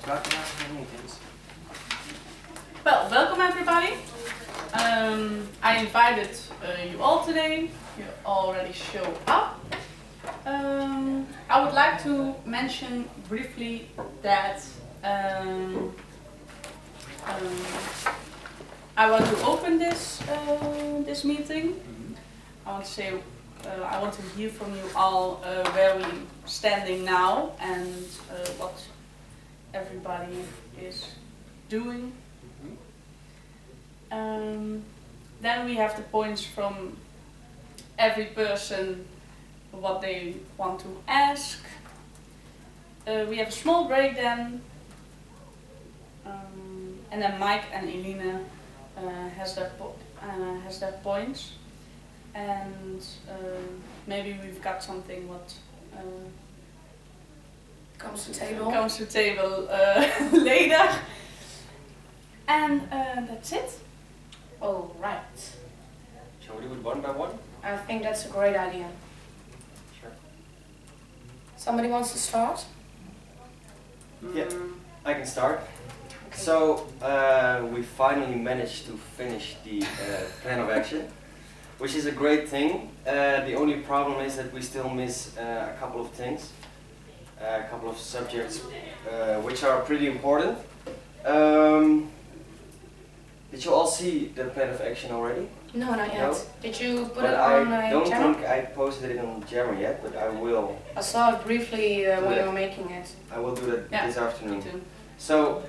meetings. Well, welcome everybody. I invited you all today. You already show up. I would like to mention briefly that I want to open this meeting. I want to say I want to hear from you all where we're standing now and what everybody is doing. Then we have the points from every person, what they want to ask. We have a small break then, and then Mike and Elina has their points, and maybe we've got something what comes to table later, and that's it. All right. Shall we do it one by one? I think that's a great idea. Sure. Somebody wants to start? Yeah, I can start. Okay. So we finally managed to finish the plan of action, which is a great thing. The only problem is that we still miss a couple of things, a couple of subjects which are pretty important. Did you all see the plan of action already? No, not yet. No? Did you put But it on I don't Jammer? think I posted it on Jammer yet, but I will. I saw it briefly when you were making it. I will do that Yeah, this afternoon. me too. So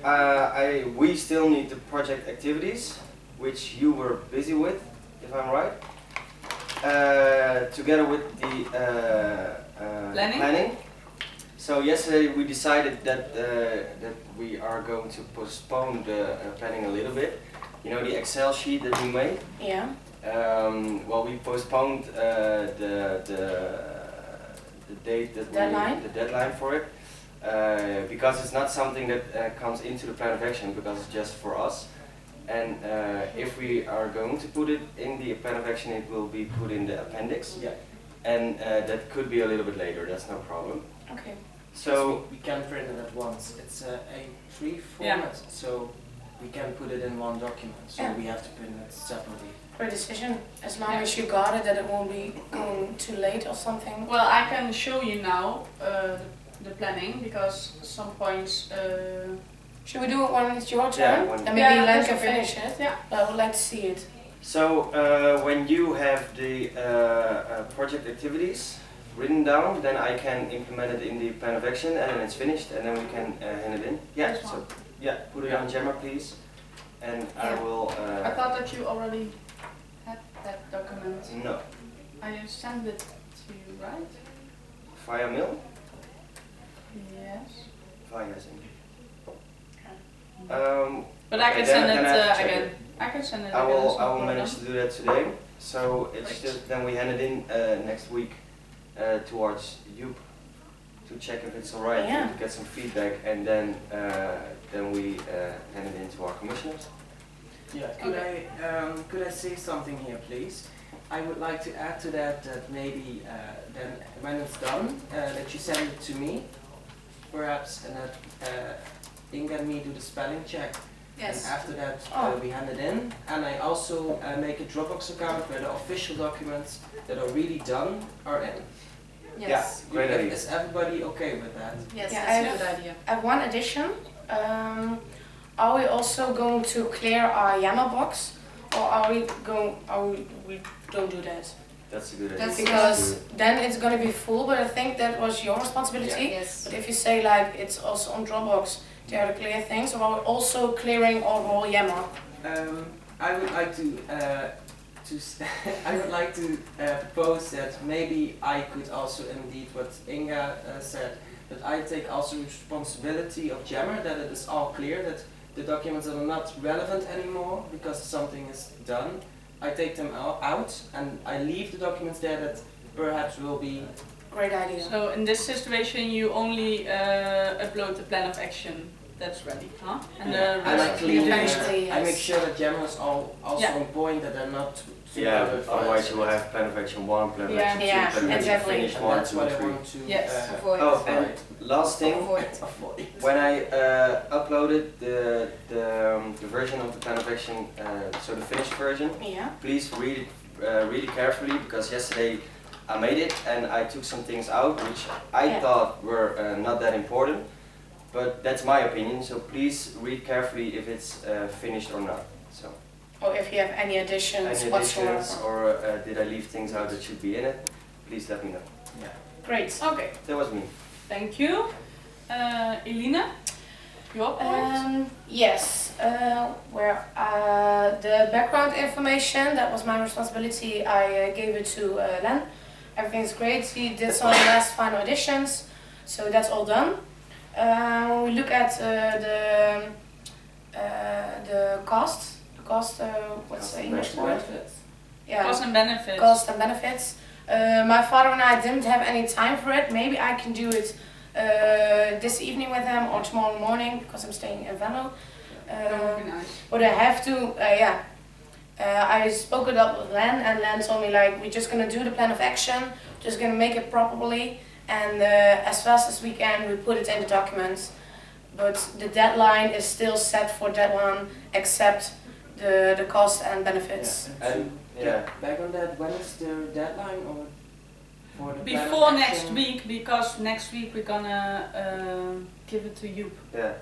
we still need the project activities, which you were busy with, if I'm right, together with the planning. So yesterday we decided that that we are going to postpone the planning a little bit. You know, the Excel sheet that we made. Yeah. Well, we postponed the date that the deadline for it. Because it's not something that comes into the plan of action, because it's just for us. And if we are going to put it in the plan of action, it will be put in the appendix. Yeah. And that could be a little bit later, that's no problem. Okay. So we can print it at once. It's a A3 format, so we can put it in one document. So we have to print it separately. Great decision. As long as you got it, that it won't be going too late or something. Well, I can show you now the planning, because some points. Should we do it when it's your turn? Yeah, And maybe Len that's can okay. finish it. Yeah. But I would like to see it. So when you have the project activities written down, then I can implement it in the plan of action, and then it's finished, and then we can hand it in. Yeah. This one. So yeah, put it on Jammer, please, and I will. I thought that you already had that document. No. I sent it to you, right? Via mail. Yes. Via Zoom. But I can okay, send then it I have to check again. it. I can send it I again. will. it's no I will problem. manage to do that today. So it's Great. just then we hand it in next week towards you to check if it's alright, Yeah. to get some feedback, and then we hand it in to our commissioners. Yeah. Could I say something here, please? I would like to add to that maybe then when it's done, that you send it to me, perhaps, and that Inga and me do the spelling check. Yes. And after that, Oh. we hand it in, and I also make a Dropbox account where the official documents that are really done are in. Yes. Yeah, great idea. Is everybody okay with that? Yes, Yeah, that's I a good idea. I have one addition. Are we also going to clear our Yammer box, or are we we don't do that? That's a good idea. That's Because then it's going to be full. But I think that was your responsibility. Yes. But if you say like it's also on Dropbox, they are the clear things, or are we also clearing our whole Yammer? I would like to I would like to propose that maybe I could also indeed what Inga said, that I take also responsibility of Jammer, that it is all clear, that the documents are not relevant anymore because something is done. I take them out and I leave the documents there that perhaps will be. Great idea. So in this situation, you only upload the plan of action. that's ready, huh? And Yeah. the And I rest clean. Eventually, I make yes. sure that Gemma's also Yeah. on point, that they're not too Yeah, overflowed. otherwise you will have plan of action 1, plan of Yeah. action 2, Yeah, plan of action exactly. finish And 1, that's 2, what I 3. want to Yes. Avoid. Oh, and last thing, avoid. when I uploaded the version of the plan of action, so the finished version, Yeah. please read it really carefully, because yesterday I made it and I took some things out which I Yeah. thought were not that important, but that's my opinion, so please read carefully if it's finished or not. So, Or if you have any additions any whatsoever. additions or did I leave things out that should be in it, please let me know. Yeah. Great. Okay, That was me. thank you. Elina, your point? Yes, where the background information, that was my responsibility, I gave it to Len. Everything's great, he did some last final additions, so that's all done. When we look at the cost, what's the English word? Yeah. Costs and benefits. Cost and benefits. My father and I didn't have any time for it. Maybe I can do it this evening with him or tomorrow morning because I'm staying in Venlo. That would be nice. But I have to, yeah. I spoke it up with Len, and Len told me like we're just gonna do the plan of action, just gonna make it properly, and as fast as we can we put it in the documents. But the deadline is still set for that one, except the cost and benefits. Yeah. And yeah, Back on that, when is the deadline or for the plan of Before next action? week, because next week we're gonna give it to you. yeah.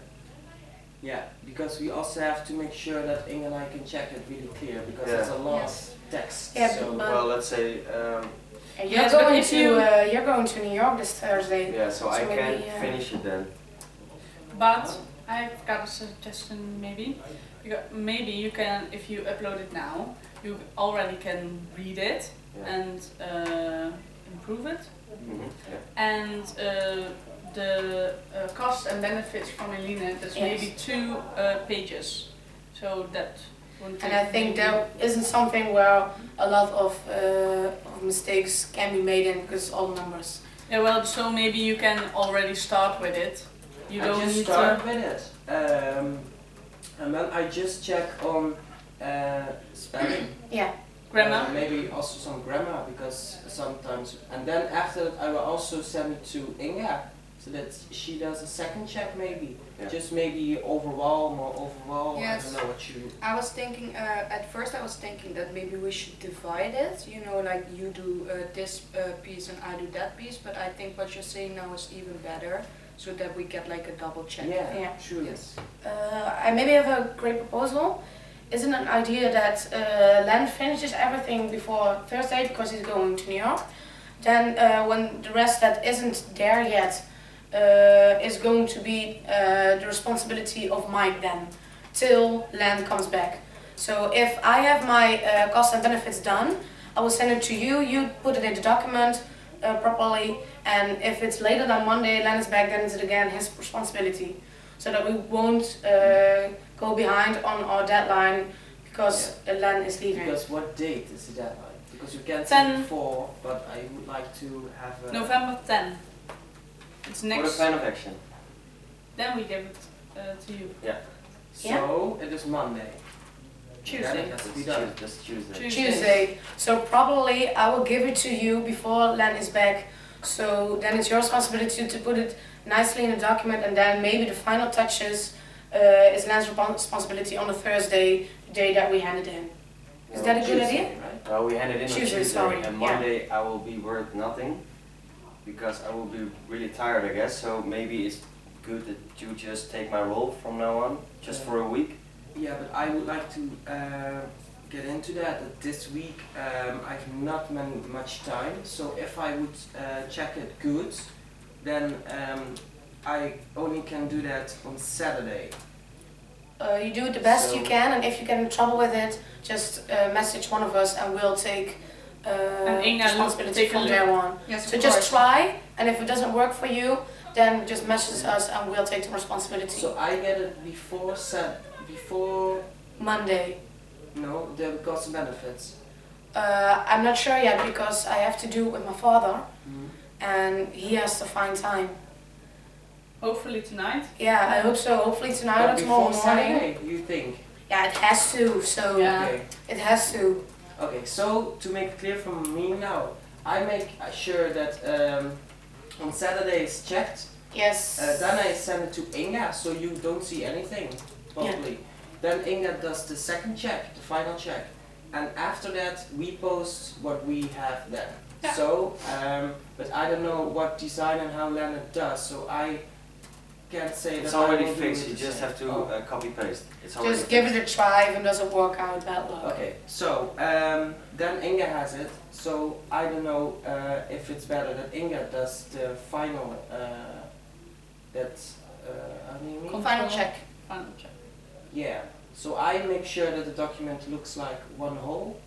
Yeah, because we also have to make sure that Inge and I can check it really clear, because Yeah. it's a lot Yes. of text. Yeah, so but- Well, let's say, And Yes, but if you're going to New York this Thursday. yeah, so I So maybe, can't finish it then. But I've got a suggestion maybe. Maybe you can, if you upload it now, you already can read it Yeah. and improve it. Mhm, yeah. And the cost and benefits from Elina, that's Yes. maybe 2 pages. So that won't And take I think maybe- there isn't something where a lot of mistakes can be made in because all numbers. Yeah, well, so maybe you can already start with it. You I don't just need start to. with it. And then I just check on spelling. Yeah. Grammar. Maybe also some grammar, because sometimes, and then after that I will also send it to Inge, so that she does a second check maybe. Yeah. Just maybe overall, more overall, Yes. I don't know what you... I was thinking, at first I was thinking that maybe we should divide it, you know, like you do this piece and I do that piece, but I think what you're saying now is even better, so that we get like a double check. Yeah, Yeah. sure. Yes. I maybe have a great proposal. Isn't it an idea that Len finishes everything before Thursday because he's going to New York? Then when the rest that isn't there yet is going to be the responsibility of Mike then, till Len comes back. So if I have my costs and benefits done, I will send it to you, you put it in the document properly, and if it's later than Monday, Len is back, then it's again his responsibility. So that we won't go behind on our deadline because Len is leaving. Because what date is the deadline? Because you can't 10. say before, but I would like to have a... November 10. It's For the next. plan of action. Then we give it to you. So, it is Monday. Tuesday. Then it has to be done. That's Tuesday. Tuesday. Tuesday. So probably I will give it to you before Len is back. So then it's your responsibility to put it nicely in a document, and then maybe the final touches is Len's responsibility on the Thursday, the day that we hand it in. Is that a good Tuesday, idea? right? We hand it in on Tuesday, Tuesday, sorry, and yeah. Monday I will be worth nothing because I will be really tired, I guess. So maybe it's good that you just take my role from now on, just for a week. Yeah, but I would like to get into that this week. I've not much time, so if I would check it good, then I only can do that on Saturday. You do it the best So- you can, and if you get in trouble with it, just message one of us and we'll take Inga will responsibility take a from look. there on. Yes, So of just course. try, and if it doesn't work for you, then just message us and we'll take the responsibility. So I get it before Monday. no, the cost and benefits. I'm not sure yet because I have to do it with my father and he has to find time. Hopefully tonight. Yeah, I hope so. Hopefully tonight or But tomorrow before morning. Saturday, you think? Yeah, it has to. So Yeah. Okay. it has to. Okay, so to make it clear from me now, I make sure that on Saturday it's checked. Yes. Then I send it to Inga, so you don't see anything, probably. Then Inga does the second check, the final check. And after that, we post what we have then. Yeah. So, but I don't know what design and how Leonard does, so I can't say that It's I already will do fixed, it you the just same. have to Oh. copy paste. It's already Just give fixed. it a try. If it doesn't work out, bad luck. Okay, so then Inga has it. So I don't know if it's better that Inga does the final. How do you mean? Final check. Final check. Yeah. So I make sure that the document looks like one whole,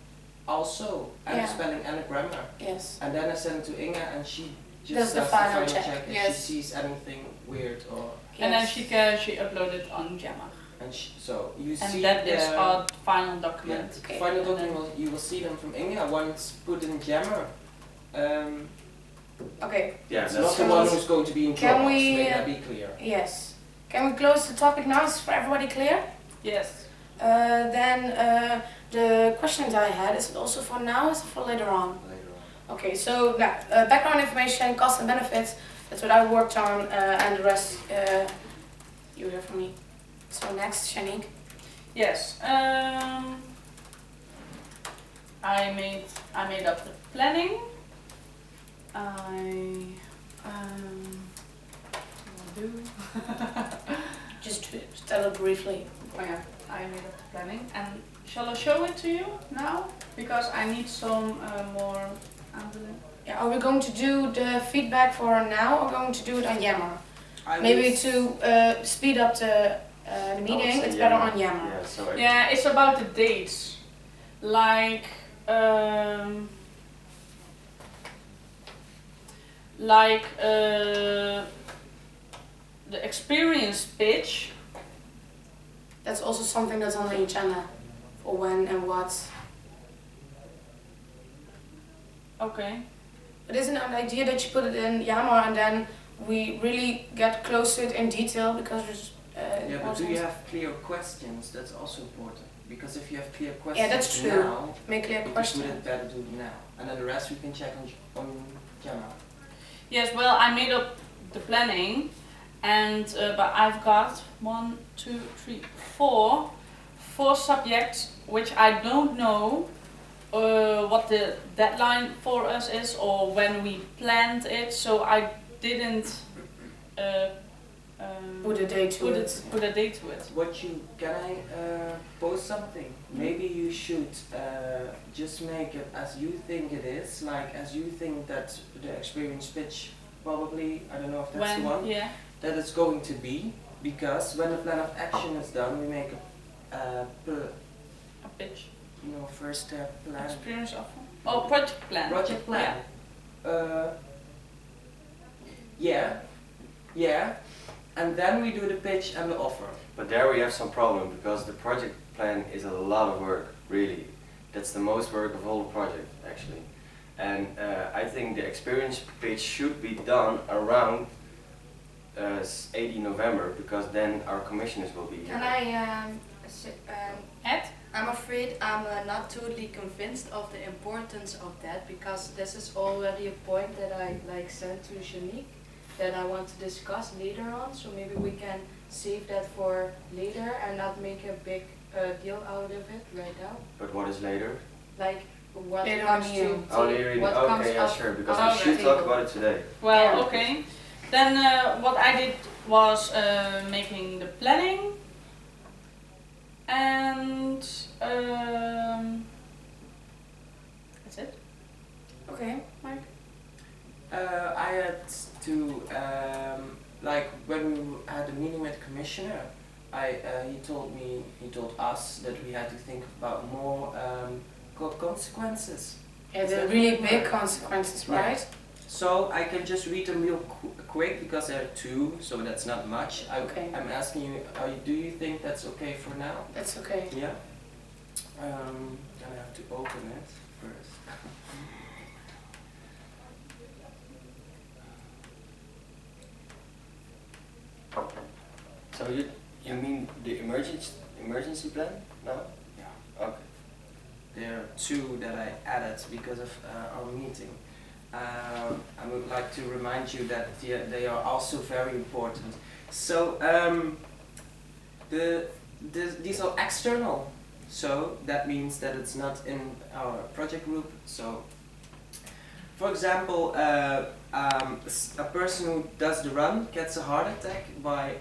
also, and Yeah. the spelling and the grammar. Yes. And then I send it to Inga, and she just Does does the the final final check. check if Yes. she sees anything weird or. And then Yes. she uploaded on Jammer. And so you And see that is the- our final Yeah, document. the Okay. final And then- document you will see them from Inga once put in Jammer. Okay. Yeah, It's that's not the one who's going to be in Can trouble, we, so make that be clear. Yes. Can we close the topic now? Is for everybody clear? Yes. Then the questions I had, is it also for now or is it for later on? Later on. Okay, so background information, costs and benefits, that's what I worked on, and the rest you hear from me. So next, Shanique. Yes. I made up the planning. What do? Just to tell it briefly. Oh yeah, I made up the planning, and shall I show it to you now? Because I need some more. Yeah, are we going to do the feedback for now or going to do it on Yammer? I Maybe will- to speed up the meeting, say it's better Yammer. on Yammer. Yeah, so Yeah, it's about the dates, like the experience pitch. That's also something that's on the agenda for when and what. Okay. But isn't it an idea that you put it in Yammer and then we really get close to it in detail because there's Yeah, but do you important- have clear questions? That's also important. Because if you have clear questions that's true. now, make clear you could question. put it better do it now. And then the rest we can check on Jammer. Yes, well, I made up the planning, and but I've got 1, 2, 3, 4 subjects which I don't know what the deadline for us is or when we planned it. So I didn't Put a date to it. Put a date to it. Can I post something? Maybe you should just make it as you think it is, like as you think that the experience pitch probably, I don't know if that's the one, Yeah. that it's going to be, because when the plan of action is done, we make a A pitch. first step plan, Experience offer. Oh, project plan. project plan. Yeah, and then we do the pitch and the offer. But there we have some problem because the project plan is a lot of work, really. That's the most work of all the project, actually. And I think the experience pitch should be done around 80 November because then our commissioners will be here. Can I Ed? I'm afraid I'm not totally convinced of the importance of that because this is already a point that I sent to Shanique that I want to discuss later on. So maybe we can save that for later and not make a big deal out of it right now. But what is later? Like what Later comes on to you. Oh, later in what comes okay, yeah, up sure, because on we the should talk table. about it today. Well, Yeah. okay. Then what I did was making the planning and that's it. Okay. Mike? I had to, when we had a meeting with the commissioner, he told us that we had to think about more consequences. Yeah, the really big consequences, Yeah. right? So I can just read them real quick because there are 2, so that's not much. Okay. I'm asking you, do you think that's okay for now? That's okay. Yeah. I have to open it first. So you mean the emergency plan? No? Yeah. Okay. There are two that I added because of our meeting. I would like to remind you that they are also very important. So these are external. So that means that it's not in our project group. So, for example, a person who does the run gets a heart attack by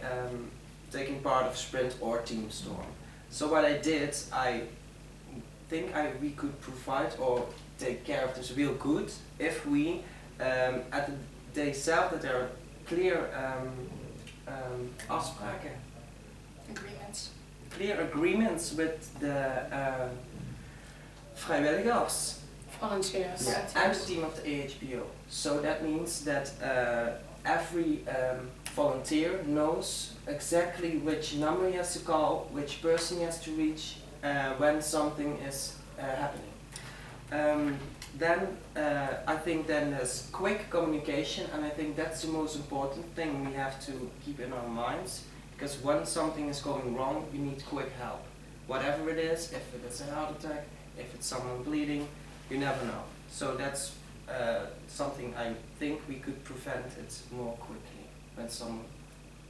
taking part of sprint or Teamstorm. So what I did, I think we could provide or take care of this real good if we at the day itself that there are clear afspraken, Agreements. clear agreements with the vrijwilligers. Volunteers. And the team of the AHPO. So that means that every volunteer knows exactly which number he has to call, which person he has to reach when something is happening. Then I think then there's quick communication, and I think that's the most important thing we have to keep in our minds, because when something is going wrong, we need quick help. Whatever it is, if it is a heart attack, if it's someone bleeding, you never know. So that's something I think we could prevent it more quickly when someone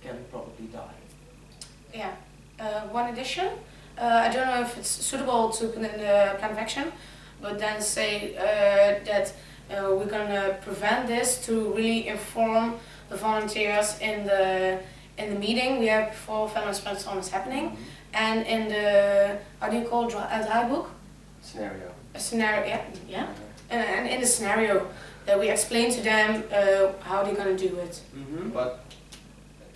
can probably die. Yeah. One addition. I don't know if it's suitable to put in the plan of action, but then say that we're gonna prevent this to really inform the volunteers in the meeting we have before Venomstorm is happening, and in the how do you call it, draaiboek? Scenario. A scenario, yeah. And in the scenario that we explain to them how they're gonna do it. Mm-hmm. But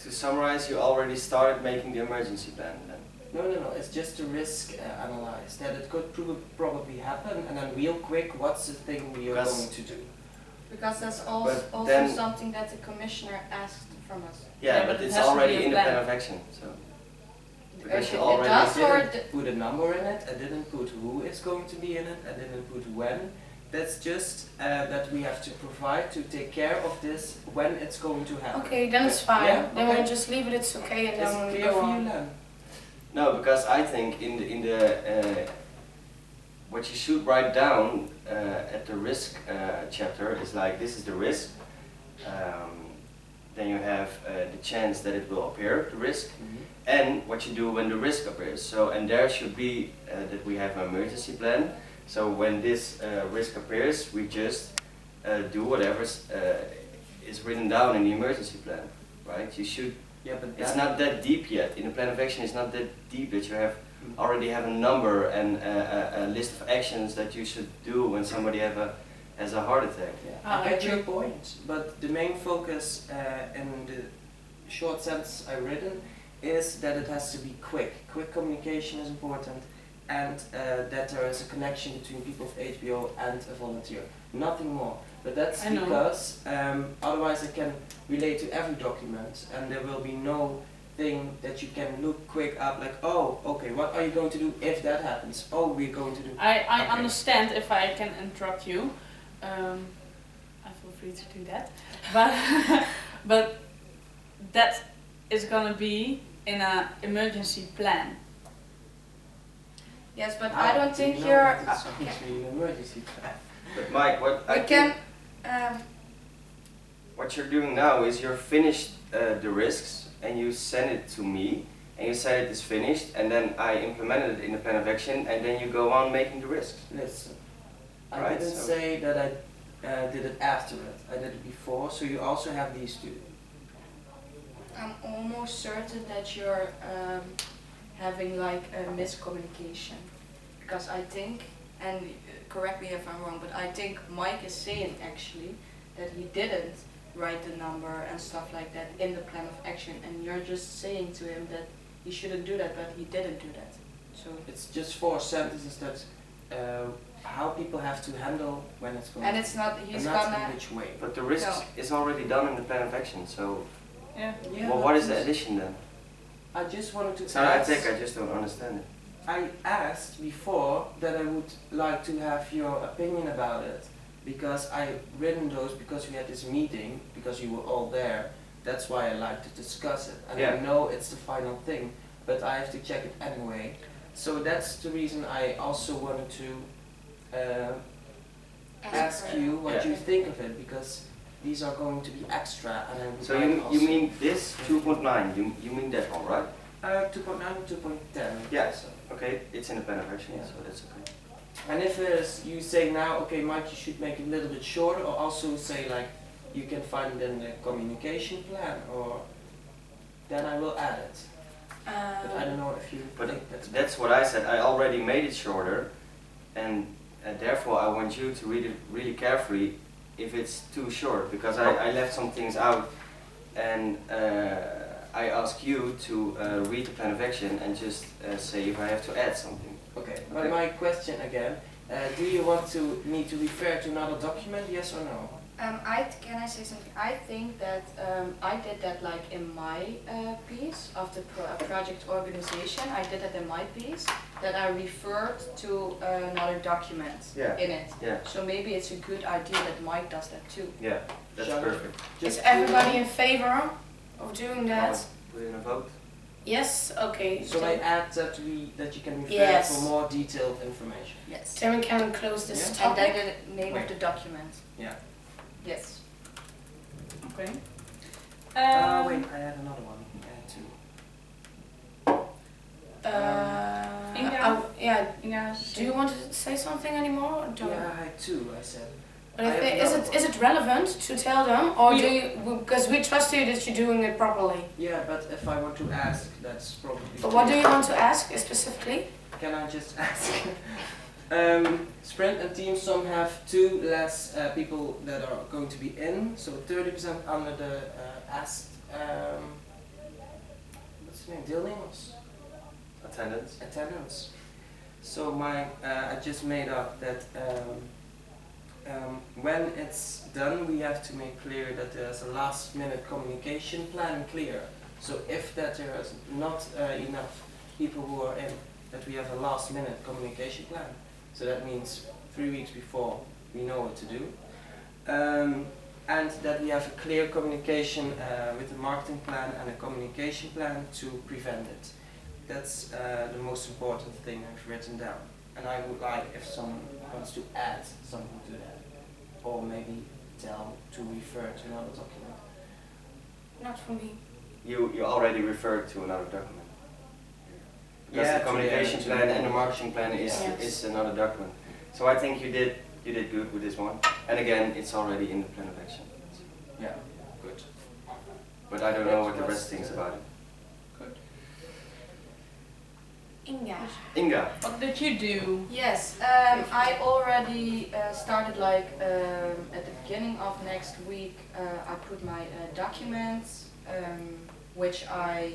to summarize, you already started making the emergency plan then? No, it's just a risk analyze that it could probably happen, and then real quick, what's the thing we are going to do? Because that's But also then- something that the commissioner asked from us. Yeah, but it it's has to already be a in the plan. plan of action, so. Because It you already does, or Didn't put a number in it, I didn't put who is going to be in it, I didn't put when. That's just that we have to provide to take care of this when it's going to happen. Okay, then it's fine. Yeah, Then okay. we'll just leave it. It's okay, and Is then it we'll clear go for you, on. Len? No, because I think in the what you should write down at the risk chapter is like, this is the risk. Then you have the chance that it will appear, the risk, and what you do when the risk appears. So, and there should be that we have an emergency plan. So when this risk appears, we just do whatever is written down in the emergency plan, right? You should. Yeah, but It's not that deep yet. In the plan of action, it's not that deep that you already have a number and a list of actions that you should do when somebody has a heart attack. Yeah, I get your point, but the main focus in the short sentence I've written is that it has to be quick. Quick communication is important, and that there is a connection between people of HBO and a volunteer. Nothing more. But that's I know. because otherwise it can relate to every document, and there will be no thing that you can look quick up like, oh, okay, what are you going to do if that happens? Oh, we're going to do. I Okay. understand if I can interrupt you. I feel free to do that. But but that is gonna be in an emergency plan. Yes, but How I don't do you think know you're. that it's obviously an emergency plan? But Mike, what I We think can. what you're doing now is you're finished the risks and you send it to me and you say it is finished, and then I implemented it in the plan of action, and then you go on making the risks. Listen, I Right, didn't so- say that I did it after it. I did it before, so you also have these two. I'm almost certain that you're having like a miscommunication, because I think, and correct me if I'm wrong, but I think Mike is saying actually that he didn't write the number and stuff like that in the plan of action, and you're just saying to him that he shouldn't do that, but he didn't do that. So It's just 4 sentences that how people have to handle when it's going. and it's not, he's and not gonna. in which way. But the risks No. is already done in the plan of action, so Yeah. Yeah, well, but what is the it's- addition then? I just wanted to So I ask. think I just don't understand it. I asked before that I would like to have your opinion about it, because I written those because we had this meeting, because you were all there, that's why I like to discuss it. And Yeah. I know it's the final thing, but I have to check it anyway. So that's the reason I also wanted to ask you what Yeah. you think of it, because these are going to be extra, and I would So like you also mean this 2.9? You mean that one, right? 2.9 and 2.10. Yeah. So. Okay, it's in the plan of action, Yeah. so that's okay. And if you say now, okay, Mike, you should make it a little bit shorter, or also say like, you can find it in the communication plan, or then I will add it. But I don't know if you But think that's that's what I said. I already made it shorter, and therefore I want you to read it really carefully if it's too short, because I left some things out, and I ask you to read the plan of action and just say if I have to add something. okay. But Okay. my question again, do you want me to refer to another document, yes or no? Can I say something? I think that I did that like in my piece of the project organization. I did that in my piece, that I referred to another document Yeah. in it. Yeah, So maybe it's a good idea that Mike does that too. yeah, that's Shall we- perfect. Is everybody in favor of doing that? Put in a vote. Yes. Okay. So I add that you can refer Yes. for more detailed information. Yes. Then we can close this Yeah. And then topic. the name of the document. Yeah. Yes. Okay. Wait, I had another one. Too. Inga? Yeah. Inga, Do you want to say something anymore? Or don't? Yeah, I had two. I said. But I I have think, another is it relevant to tell them, or We- do you, because we trust you that you're doing it properly? Yeah, but if I want to ask, that's probably. But what do you want to ask specifically? Can I just ask? Sprint and Teamstorm have two less people that are going to be in, so 30% under the asked. What's his name? Deelnemers? Attendance. Attendance. So I just made up that when it's done, we have to make clear that there's a last-minute communication plan clear. So if that there is not enough people who are in, that we have a last-minute communication plan. So that means 3 weeks before we know what to do. And that we have a clear communication with a marketing plan and a communication plan to prevent it. That's the most important thing I've written down. And I would like if someone wants to add something to that, or maybe tell to refer to another document. Not for me. You already referred to another document. Because Yeah, the communication to plan and the marketing plan is Yes. is another document. So I think you did good with this one. And again, it's already in the plan of action. Yeah, good. But I don't know what the rest thinks about it. Inga. Inga. What did you do? Yes, I already started like at the beginning of next week. I put my documents, which I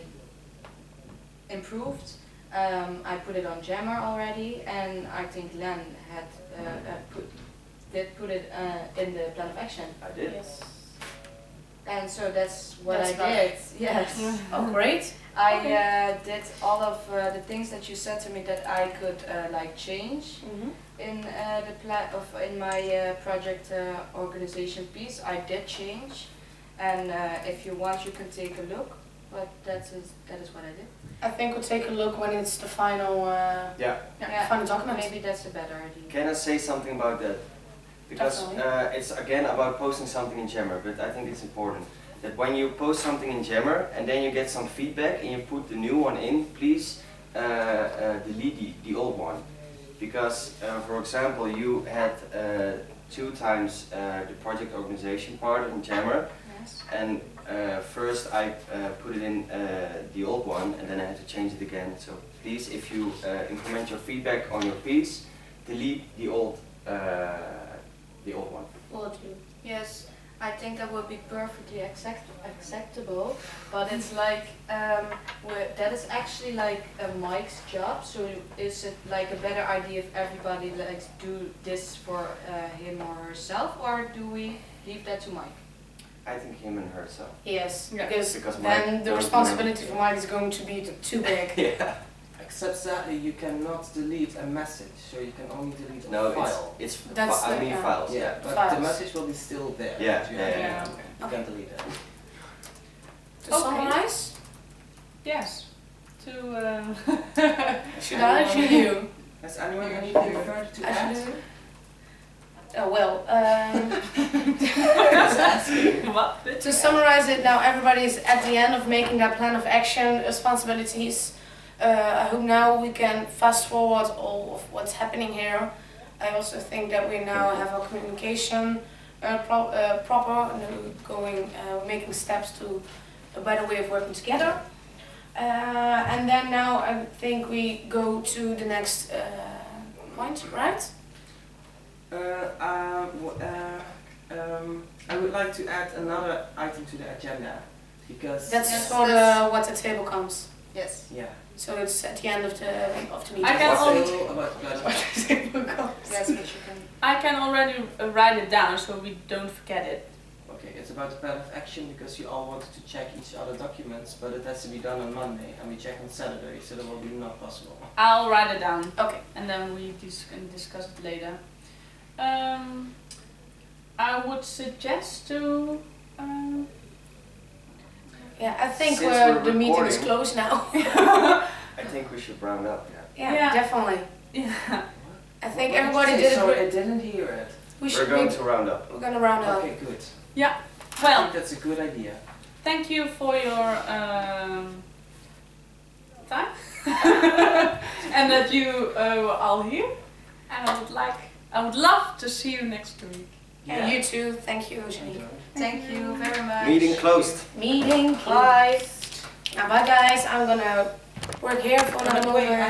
improved. I put it on Jammer already, and I think Len had put it in the plan of action. I did. Yes. And so that's what That's I did. Yes. Oh, great. I Okay. did all of the things that you said to me that I could like change Mm-hmm. in in my project organization piece. I did change, and if you want, you can take a look. But that is what I did. I think we'll take a look when it's the final, Yeah. final document. Maybe that's a better idea. Can I say something about that? Because Definitely. it's again about posting something in Jammer, but I think it's important that when you post something in Jammer and then you get some feedback and you put the new one in, please delete the old one. Because, for example, you had 2 times the project organization part in Jammer, Yes. and first I put it in the old one and then I had to change it again. So please, if you implement your feedback on your piece, delete the old one. Will do. Yes, I think that would be perfectly acceptable, but it's like that is actually like Mike's job. So is it like a better idea if everybody likes do this for him or herself, or do we leave that to Mike? I think him and herself. Yes, Yeah. because Mike then the don't responsibility for Mike is going to be too big. Yeah. Except sadly, you cannot delete a message, so you can only delete a No, file. it's That's I the- mean yeah. files. Yeah, but the Files. message will be still there. Yeah, but you yeah, have to yeah, delete it. You Okay. can't delete it. To summarize, Yes. To should I or should you? Has anyone anything further to I add? should do. Oh well. what? To summarize it now, everybody is at the end of making their plan of action, responsibilities. I hope now we can fast forward all of what's happening here. I also think that we now have our communication proper, and then we're making steps to a better way of working together. And then now I think we go to the next point, right? I would like to add another item to the agenda because That's for the what the table comes. Yes. yeah. So it's at the end of the meeting. I can What's only- the about the What the table comes. Yes, but you can. I can already write it down so we don't forget it. Okay, it's about the plan of action because you all wanted to check each other documents, but it has to be done on Monday and we check on Saturday, so that will be not possible. I'll write it down Okay. and then we can discuss it later. I would suggest to. Yeah, I think Since the we're meeting is recording. closed now. I think we should round up. Yeah. Yeah, Yeah. definitely. Yeah. I think What everybody you say? did it. Sorry, I didn't hear it. We We're should. going to round up. We're gonna round up. Okay, good. I Well, think that's a good idea. thank you for your time and that you were all here. And I would love to see you next week. Yeah, you too. Thank you, Jenny. Thank you very much. Meeting closed. Meeting Bye. closed. Now, bye guys. I'm gonna work here for another Wait, moment.